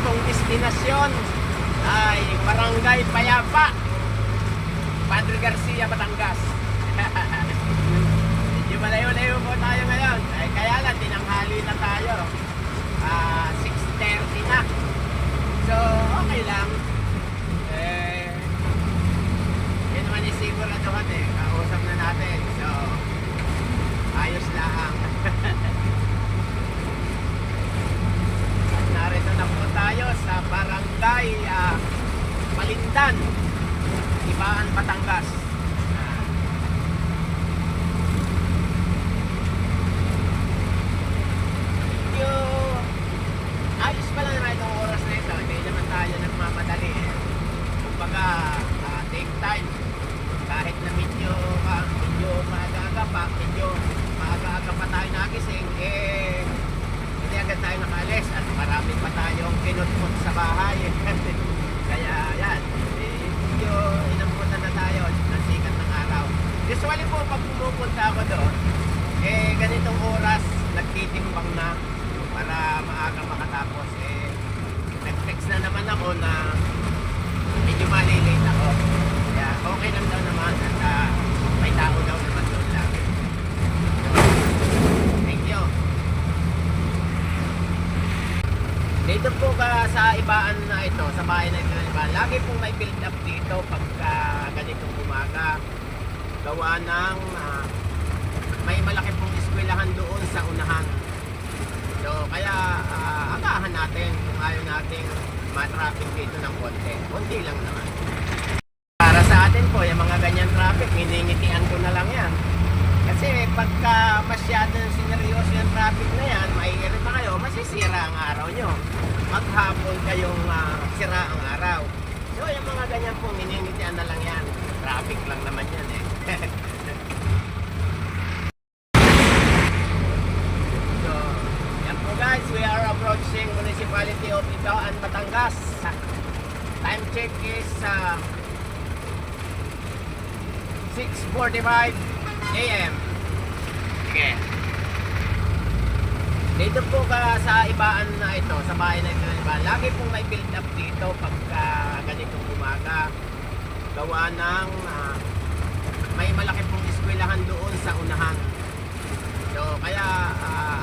pong destinasyon ay Barangay Payapa, Padre Garcia, Batangas. Medyo malayo-layo po tayo ngayon. Ay, kaya lang, tinanghali na tayo. 6:30 na. So, okay lang. Yun naman yung siguraduhan eh. Kausap na natin. So, ayos lang. Narito na po tayo sa Barangay Malindan, Ibaan, Batangas. Medyo ayos pa lang na itong oras na ito. Hindi naman tayo nagmamadali. Kumbaga, take time. Kahit na medyo maaga-aga pa, medyo maaga-aga pa tayo nagising, hindi agad tayo nakaalis at marami pa tayong kinutmut sa bahay. Kaya yan, medyo inamputan na tayo ng sikat ng araw. Usually po pag pumupunta ako doon, ganitong oras nagtitimbang na para maaga makatapos. Nag-text na naman ako na medyo malilate ako. Kaya okay lang daw naman at may tao daw naman doon lang. Thank you. Dito po sa Ibaan na ito, sa bahay na ito na Ibaan, lagi pong may build up dito pagka ganitong umaga. Gawa ng may malaki pong eskwelahan doon sa unahan. So kaya agahan natin kung ayaw nating ma-traffic dito ng konti. Konti lang naman. Para sa atin po, yung mga ganyan traffic, hiningitian ko na lang yan. Kasi pagka masyadong sineryoso yung traffic na yan, maiirit na kayo, masisira ang araw nyo. Maghapon kayong sira ang araw. So yung mga ganyan po, hiningitian na lang yan. Traffic lang naman yan eh. So, yan po guys, we are approaching Municipality of Ibaan, Batangas. Time check is 6:45 AM. Okay. Dito po sa Ibaan na ito, sa bahay na ito na Ibaan, lagi pong may build up dito pagka ganitong umaga. Gawa ng may malaki pong eskwelahan doon sa unahan. So kaya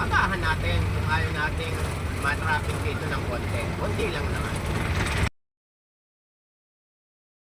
agahan natin kung ayaw nating ma-traffic dito ng konti. Konti lang naman.